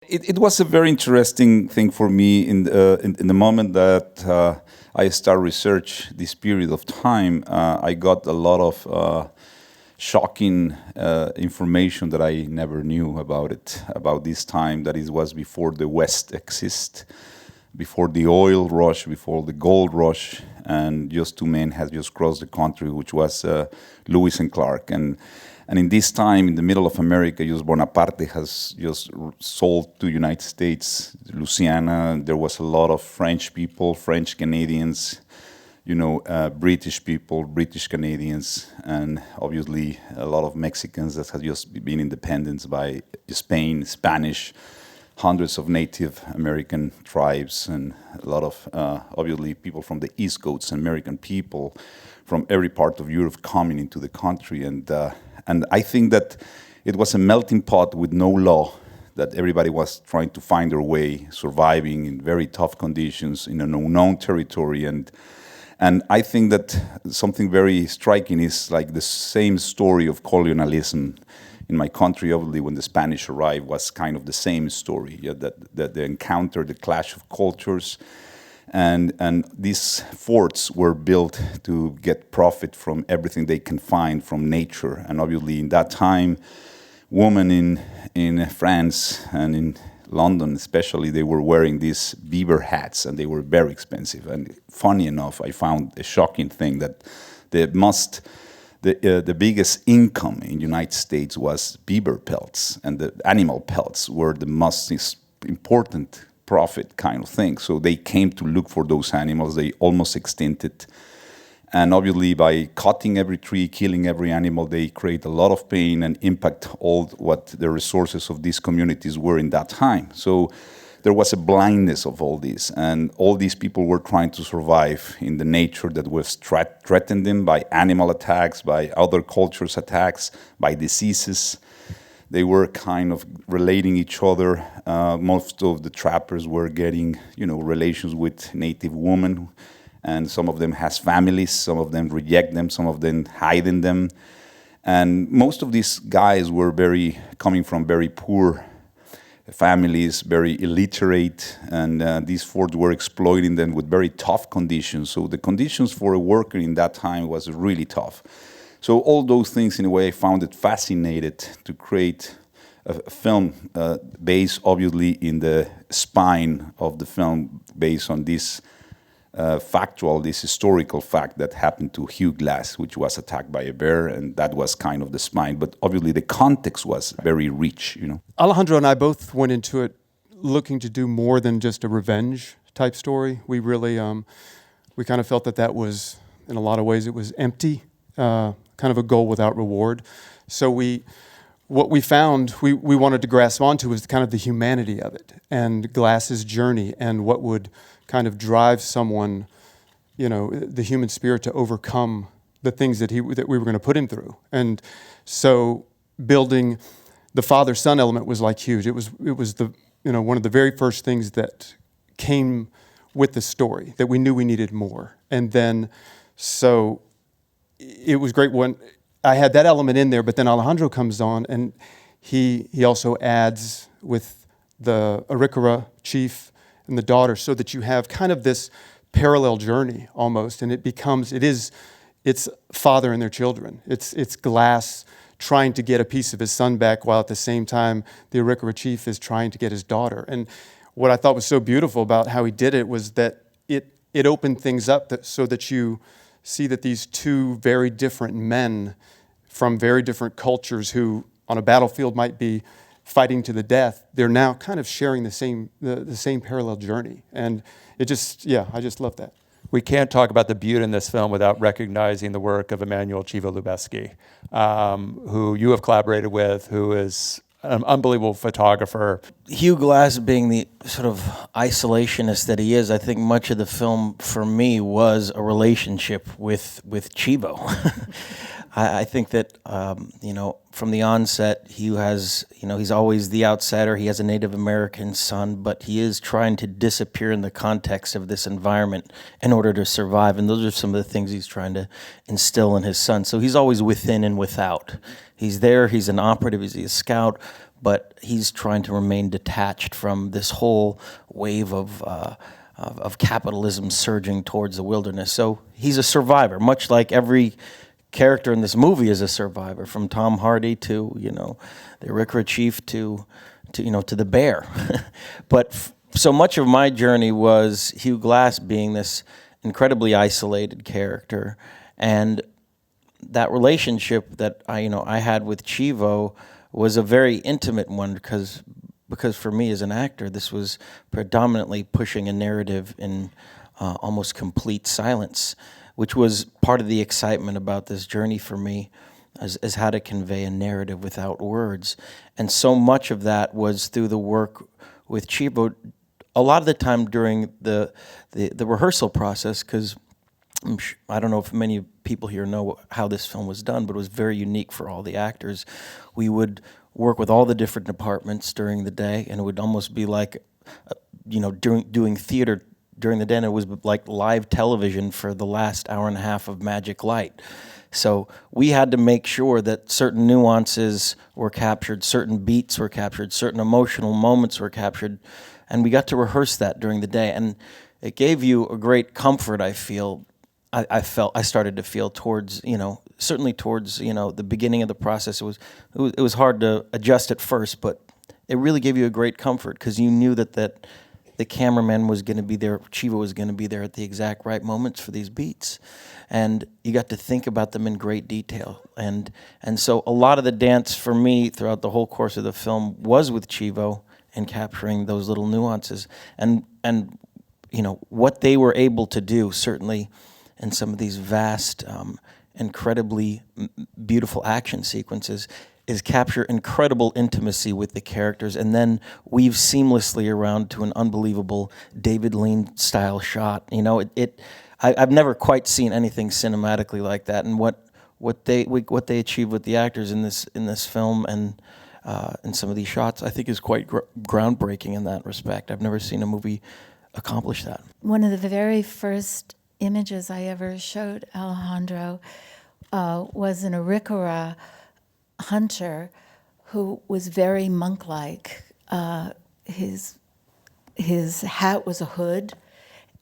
It was a very interesting thing for me in the moment that I start research this period of time. I got a lot of shocking information that I never knew about it, about this time that it was before the West exists, before the oil rush, before the gold rush, and just two men had just crossed the country, which was Lewis and Clark. And in this time, in the middle of America, just Bonaparte has just sold to United States, Louisiana. There was a lot of French people, French Canadians, British people, British Canadians, and obviously a lot of Mexicans that had just been independent by Spain, Spanish, hundreds of Native American tribes, and a lot of, obviously, people from the East Coast, American people from every part of Europe coming into the country. And I think that it was a melting pot with no law, that everybody was trying to find their way, surviving in very tough conditions in an unknown territory. And I think that something very striking is like the same story of colonialism in my country. Obviously, when the Spanish arrived, was kind of the same story, that they encountered the clash of cultures. And these forts were built to get profit from everything they can find from nature. And obviously, in that time, women in France and in London especially, they were wearing these beaver hats, and they were very expensive. And funny enough, I found a shocking thing that the biggest income in the United States was beaver pelts, and the animal pelts were the most important profit kind of thing. So they came to look for those animals. They almost extincted. And obviously, by cutting every tree, killing every animal, they create a lot of pain and impact all what the resources of these communities were in that time. So there was a blindness of all this. And all these people were trying to survive in the nature that was threatened them by animal attacks, by other cultures' attacks, by diseases. They were kind of relating each other. Most of the trappers were getting, relations with native women, and some of them has families. Some of them reject them. Some of them hiding them, and most of these guys were coming from very poor families, very illiterate, and these forts were exploiting them with very tough conditions. So the conditions for a worker in that time was really tough. So all those things, in a way, I found it fascinated to create a film based, obviously, in the spine of the film, based on this this historical fact that happened to Hugh Glass, which was attacked by a bear, and that was kind of the spine. But obviously, the context was very rich, Alejandro and I both went into it looking to do more than just a revenge type story. We really, we kind of felt that was, in a lot of ways, it was empty. Kind of a goal without reward. So what we found, we wanted to grasp onto was kind of the humanity of it, and Glass's journey, and what would kind of drive someone, the human spirit to overcome the things that we were going to put him through. And so building the father-son element was like huge. It was the one of the very first things that came with the story, that we knew we needed more. And then so it was great when I had that element in there, but then Alejandro comes on, and he also adds with the Arikara chief and the daughter, so that you have kind of this parallel journey almost, and it's father and their children. It's Glass trying to get a piece of his son back, while at the same time the Arikara chief is trying to get his daughter. And what I thought was so beautiful about how he did it was that it opened things up so that you see that these two very different men from very different cultures, who on a battlefield might be fighting to the death, they're now kind of sharing the same parallel journey. And I just love that. We can't talk about the beauty in this film without recognizing the work of Emmanuel Chivo-Lubezki, who you have collaborated with, who is an unbelievable photographer. Hugh Glass, being the sort of isolationist that he is, I think much of the film for me was a relationship with Chivo. I think that from the onset, Hugh has he's always the outsider. He has a Native American son, but he is trying to disappear in the context of this environment in order to survive. And those are some of the things he's trying to instill in his son. So he's always within and without. He's there. He's an operative. He's a scout. but he's trying to remain detached from this whole wave of capitalism surging towards the wilderness. So he's a survivor, much like every character in this movie is a survivor, from Tom Hardy to, the Arikara chief to the bear. But so much of my journey was Hugh Glass being this incredibly isolated character, and that relationship that I had with Chivo was a very intimate one, because for me as an actor, this was predominantly pushing a narrative in almost complete silence, which was part of the excitement about this journey for me, as how to convey a narrative without words. And so much of that was through the work with Chivo, a lot of the time during the rehearsal process, because I don't know if many people here know how this film was done, but it was very unique for all the actors. We would work with all the different departments during the day, and it would almost be like, doing theater during the day, and it was like live television for the last hour and a half of Magic Light. So we had to make sure that certain nuances were captured, certain beats were captured, certain emotional moments were captured, and we got to rehearse that during the day. And it gave you a great comfort, I feel. I started to feel towards, certainly towards, the beginning of the process. It was hard to adjust at first, but it really gave you a great comfort, because you knew that the cameraman was going to be there, Chivo was going to be there at the exact right moments for these beats. And you got to think about them in great detail. And so a lot of the dance for me throughout the whole course of the film was with Chivo and capturing those little nuances. And what they were able to do, certainly in some of these vast, incredibly beautiful action sequences, is capture incredible intimacy with the characters and then weave seamlessly around to an unbelievable David Lean style shot. I've never quite seen anything cinematically like that, and what they achieved with the actors in this film and in some of these shots, I think is quite groundbreaking in that respect. I've never seen a movie accomplish that. One of the very first images I ever showed Alejandro was an Arikara hunter who was very monk-like. His hat was a hood,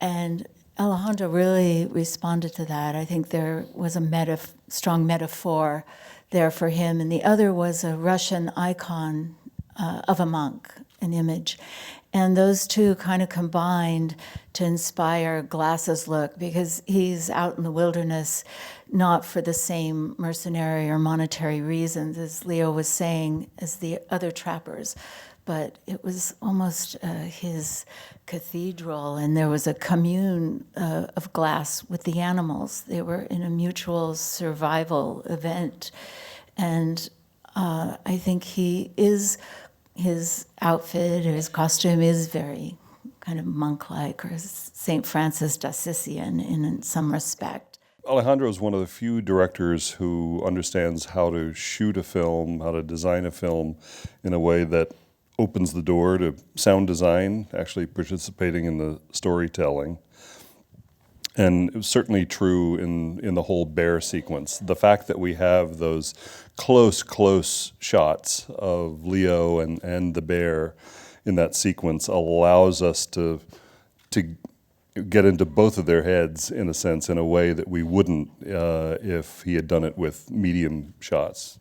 and Alejandro really responded to that. I think there was a strong metaphor there for him, and the other was a Russian icon of a monk, an image. And those two kind of combined to inspire Glass's look, because he's out in the wilderness not for the same mercenary or monetary reasons, as Leo was saying, as the other trappers. But it was almost his cathedral, and there was a commune of Glass with the animals. They were in a mutual survival event. And I think his outfit or his costume is very kind of monk-like, or St. Francis d'Assisian in some respect. Alejandro is one of the few directors who understands how to shoot a film, how to design a film in a way that opens the door to sound design, actually participating in the storytelling. And it was certainly true in the whole bear sequence. The fact that we have those close shots of Leo and the bear in that sequence allows us to get into both of their heads, in a sense, in a way that we wouldn't if he had done it with medium shots.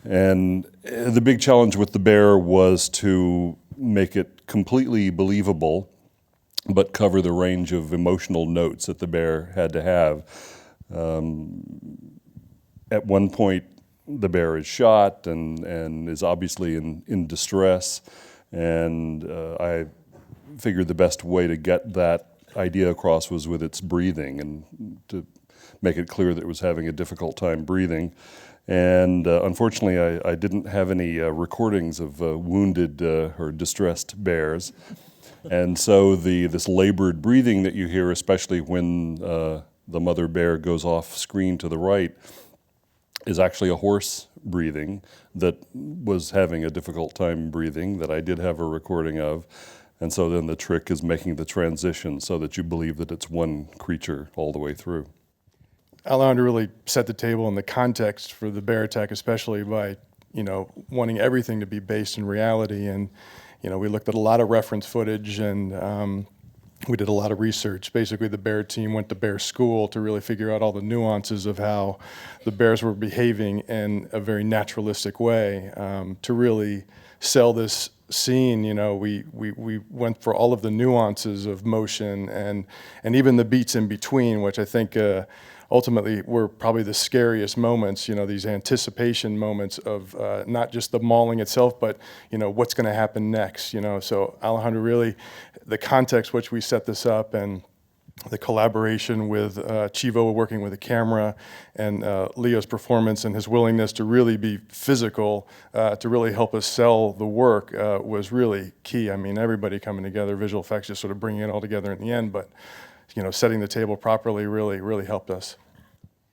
And the big challenge with the bear was to make it completely believable, but cover the range of emotional notes that the bear had to have. At one point, the bear is shot and is obviously in distress, and I figured the best way to get that idea across was with its breathing, and to make it clear that it was having a difficult time breathing. And unfortunately, I didn't have any recordings of wounded or distressed bears. And so this labored breathing that you hear, especially when the mother bear goes off screen to the right, is actually a horse breathing that was having a difficult time breathing, that I did have a recording of. And so then the trick is making the transition so that you believe that it's one creature all the way through. Alejandro really set the table and the context for the bear attack, especially by wanting everything to be based in reality. And, we looked at a lot of reference footage, and we did a lot of research. Basically, the bear team went to bear school to really figure out all the nuances of how the bears were behaving in a very naturalistic way. To really sell this scene, we went for all of the nuances of motion and even the beats in between, which I think ultimately were probably the scariest moments, these anticipation moments of not just the mauling itself, but, what's going to happen next, So Alejandro, really, the context which we set this up and the collaboration with Chivo working with the camera and Leo's performance and his willingness to really be physical, to really help us sell the work was really key. I mean, everybody coming together, visual effects just sort of bringing it all together in the end, but setting the table properly really helped us.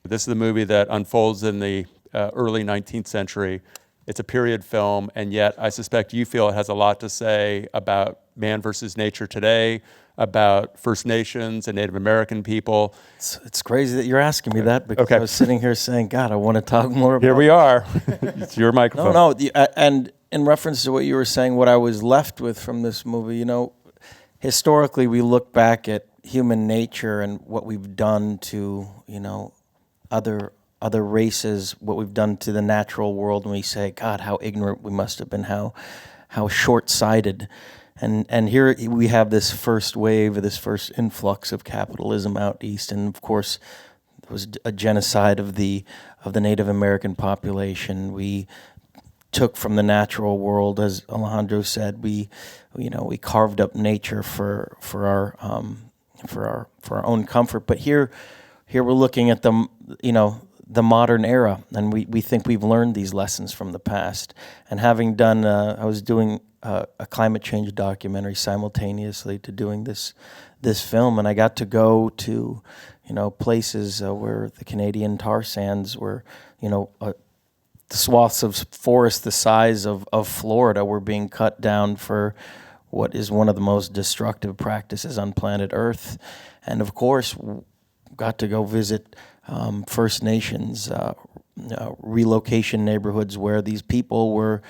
This is the movie that unfolds in the early 19th century. It's a period film, and yet I suspect you feel it has a lot to say about man versus nature today, about First Nations and Native American people. It's crazy that you're asking me that, because I was sitting here saying, God, I want to talk more about Here we are. It's your microphone. No, and in reference to what you were saying, what I was left with from this movie, historically we look back at human nature and what we've done to, other races, what we've done to the natural world, and we say, God, how ignorant we must have been, how short-sighted. And here we have this first wave, this first influx of capitalism out east, and of course there was a genocide of the Native American population. We took from the natural world, as Alejandro said. We carved up nature for our own comfort. But here we're looking at the modern era, and we think we've learned these lessons from the past. And having done, I was doing a climate change documentary simultaneously to doing this film, and I got to go to places where the Canadian tar sands were, swaths of forest the size of Florida were being cut down for what is one of the most destructive practices on planet Earth. And of course, got to go visit First Nations relocation neighborhoods where these people were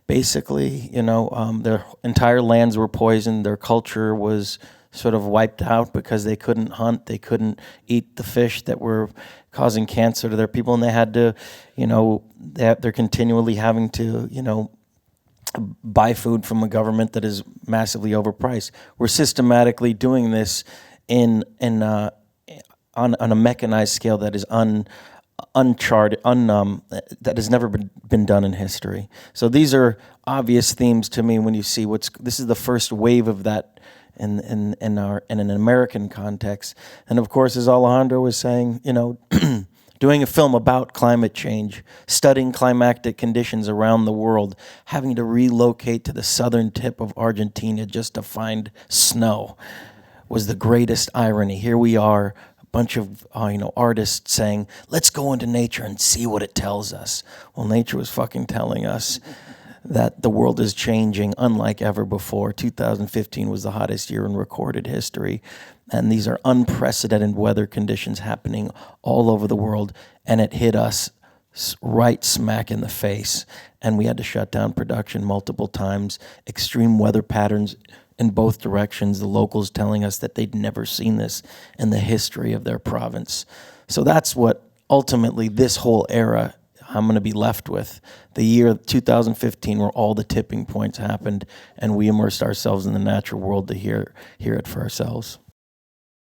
basically, their entire lands were poisoned, their culture was sort of wiped out because they couldn't hunt, they couldn't eat the fish that were causing cancer to their people, and they had to, they're continually having to, buy food from a government that is massively overpriced. We're systematically doing this on a mechanized scale that is uncharted, that has never been done in history. So these are obvious themes to me when you see this is the first wave of that in an American context. And of course, as Alejandro was saying, doing a film about climate change, studying climatic conditions around the world, having to relocate to the southern tip of Argentina just to find snow was the greatest irony. Here we are, a bunch of artists saying, let's go into nature and see what it tells us. Well, nature was fucking telling us that the world is changing unlike ever before. 2015 was the hottest year in recorded history, and these are unprecedented weather conditions happening all over the world, and it hit us right smack in the face, and we had to shut down production multiple times. Extreme weather patterns in both directions, the locals telling us that they'd never seen this in the history of their province. So that's what ultimately this whole era I'm going to be left with. The year 2015 where all the tipping points happened and we immersed ourselves in the natural world to hear it for ourselves.